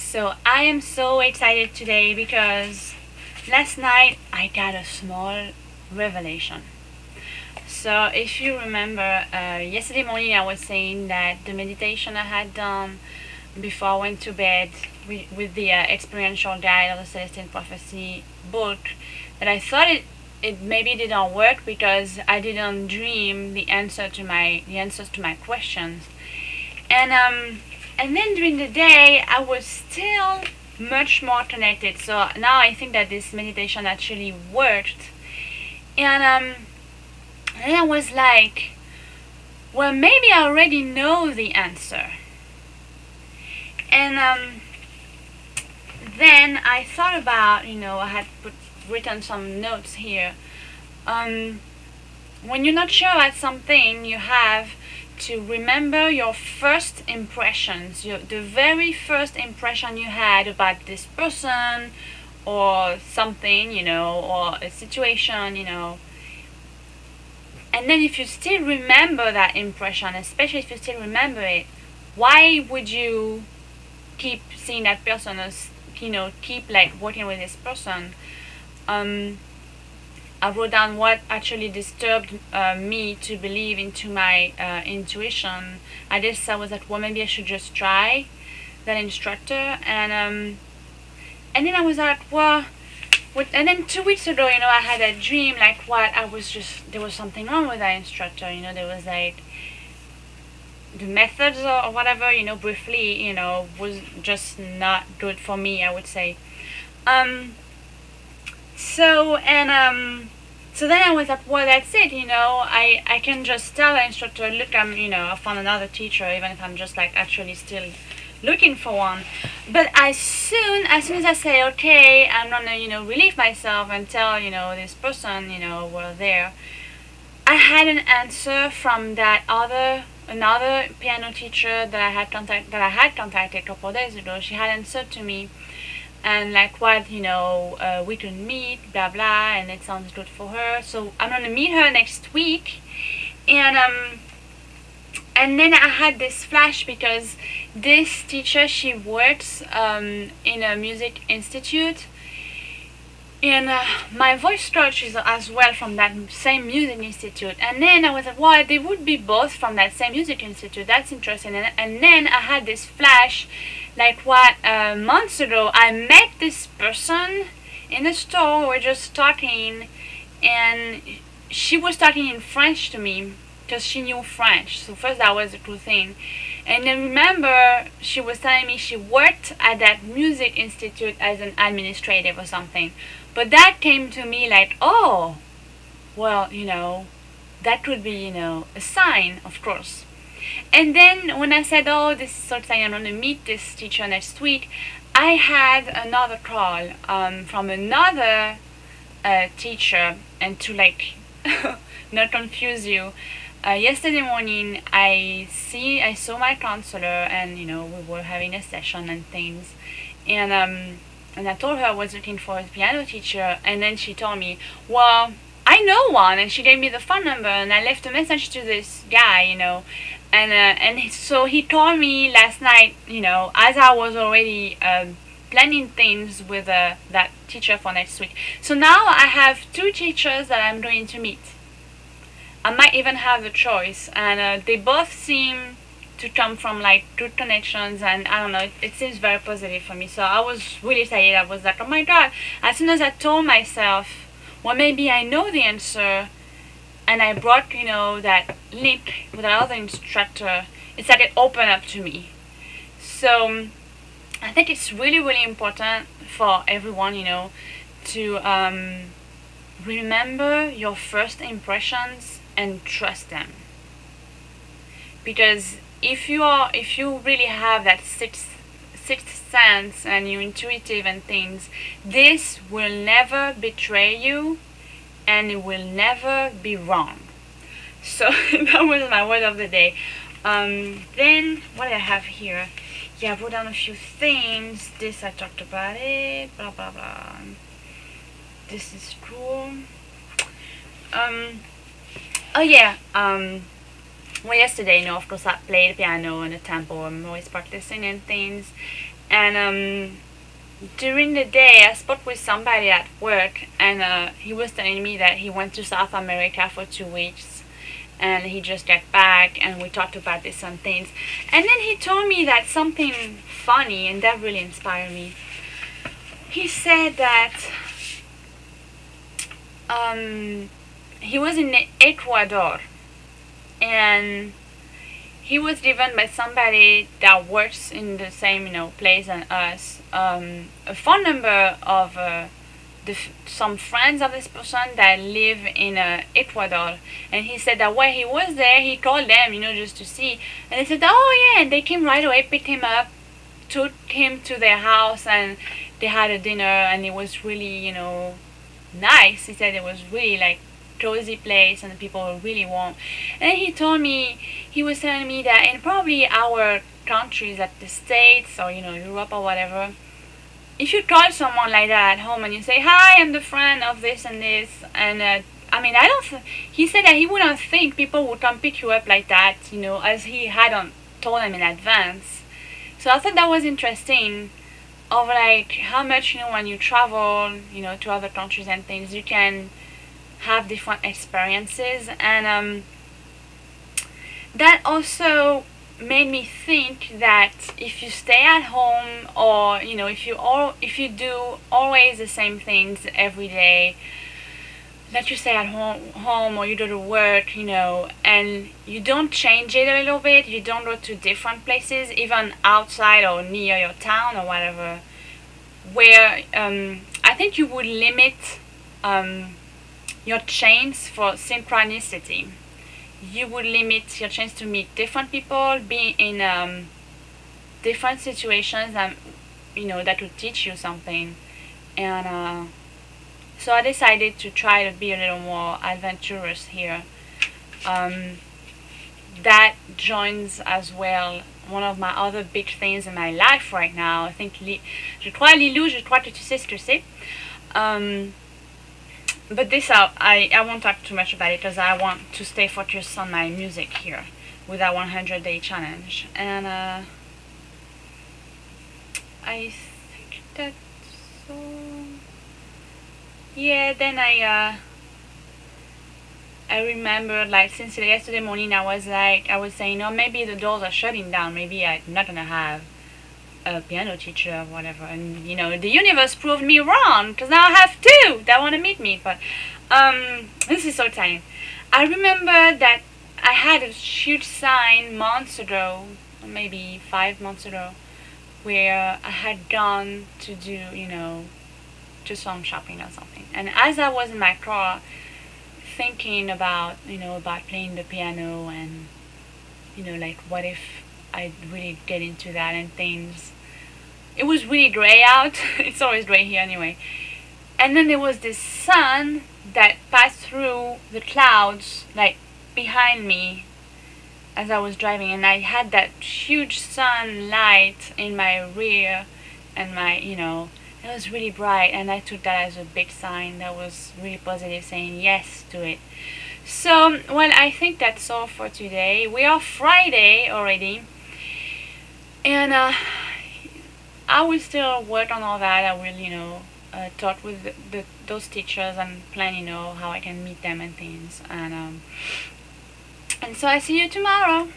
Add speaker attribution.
Speaker 1: So I am so excited today because last night I got a small revelation. So if you remember, yesterday morning I was saying that the meditation I had done before I went to bed with the experiential guide of the Celestine Prophecy book, that I thought it maybe didn't work because I didn't dream the answers to my questions. And then during the day I was still much more connected. So now I think that this meditation actually worked. And then I was like, well, maybe I already know the answer. And then I thought about, I had written some notes here. When you're not sure about something, you have to remember your first impressions, the very first impression you had about this person or something, or a situation. And then if you still remember that impression, especially if you still remember it, why would you keep seeing that person, or keep like working with this person? I wrote down what actually disturbed me to believe into my intuition. I just was like, well, maybe I should just try that instructor. And then I was like, well, and then 2 weeks ago, I had a dream like what there was something wrong with that instructor. There was like the methods or whatever, briefly, was just not good for me, I would say. So then I was like, well, that's it, I can just tell the instructor, look, I found another teacher, even if I'm just like actually still looking for one. But as soon as I say, okay, I'm gonna, relieve myself and tell, this person, we're there, I had an answer from another piano teacher that I had contacted a couple of days ago. She had answered to me and like what, we could meet, blah blah, and it sounds good for her. So I'm gonna meet her next week. And then I had this flash because this teacher, she works in a music institute. And my voice coach is as well from that same music institute. And then I was like, well, they would be both from that same music institute. That's interesting. And then I had this flash, like what, months ago, I met this person in the store. We were just talking, and she was talking in French to me because she knew French. So first, that was a cool thing. And then remember, she was telling me she worked at that music institute as an administrative or something. But that came to me like, oh, well, that could be, a sign, of course. And then when I said, oh, this is so exciting, I'm going to meet this teacher next week, I had another call from another teacher. And to like not confuse you, yesterday morning I saw my counselor, and we were having a session and things, and I told her I was looking for a piano teacher, and then she told me, well, I know one, and she gave me the phone number, and I left a message to this guy, and so he called me last night, as I was already planning things with that teacher for next week. So now I have 2 teachers that I'm going to meet. I might even have a choice, and they both seem to come from like good connections, and I don't know, it seems very positive for me. So I was really excited. I was like, oh my god. As soon as I told myself, well, maybe I know the answer, and I brought, that link with another instructor, it's like it opened up to me. So I think it's really, really important for everyone, to remember your first impressions and trust them. Because if you really have that sixth sense, and you're intuitive and things, this will never betray you, and it will never be wrong. So that was my word of the day. Then what do I have here? Yeah, I wrote down a few things. This, I talked about it, blah blah blah. This is cool. Oh yeah, well, yesterday, of course, I played piano in the temple. I'm always practicing and things. And during the day, I spoke with somebody at work, and he was telling me that he went to South America for 2 weeks, and he just got back, and we talked about this some things. And then he told me that something funny, and that really inspired me. He said that he was in Ecuador, and he was given by somebody that works in the same place as us a phone number of some friends of this person that live in Ecuador. And he said that when he was there, he called them just to see, and they said, oh yeah, and they came right away, picked him up, took him to their house, and they had a dinner, and it was really nice. He said it was really like cozy place, and the people were really warm. And he told me, he was telling me that in probably our countries, like the States or Europe or whatever, if you call someone like that at home and you say, hi, I'm the friend of this and this, and I don't he said that he wouldn't think people would come pick you up like that, as he hadn't told them in advance. So I thought that was interesting, of like how much when you travel to other countries and things, you can have different experiences. And that also made me think that if you stay at home, or if you do always the same things every day, that you stay at home or you go to work, and you don't change it a little bit, you don't go to different places, even outside or near your town or whatever, where I think you would limit your chance for synchronicity. You would limit your chance to meet different people, be in different situations, and that would teach you something. And so I decided to try to be a little more adventurous here. That joins as well one of my other big things in my life right now. I think je crois Lilou, je crois que tu sais ce que c'est. But this I won't talk too much about it, because I want to stay focused on my music here with that 100-day challenge. And I think that's all. Yeah, then I remembered, like, since yesterday morning I was saying, maybe the doors are shutting down, maybe I'm not gonna have a piano teacher or whatever. And the universe proved me wrong, because now I have two that want to meet me. But this is so exciting. I remember that I had a huge sign months ago, maybe 5 months ago, where I had gone to do to some shopping or something. And as I was in my car thinking about about playing the piano, and like, what if I really get into that and things. It was really gray out. It's always gray here anyway. And then there was this sun that passed through the clouds, like, behind me as I was driving, and I had that huge sunlight in my rear, and it was really bright, and I took that as a big sign that was really positive, saying yes to it. So, well, I think that's all for today. We are Friday already, and I will still work on all that. I will, talk with those teachers and plan, how I can meet them and things. And so I see you tomorrow.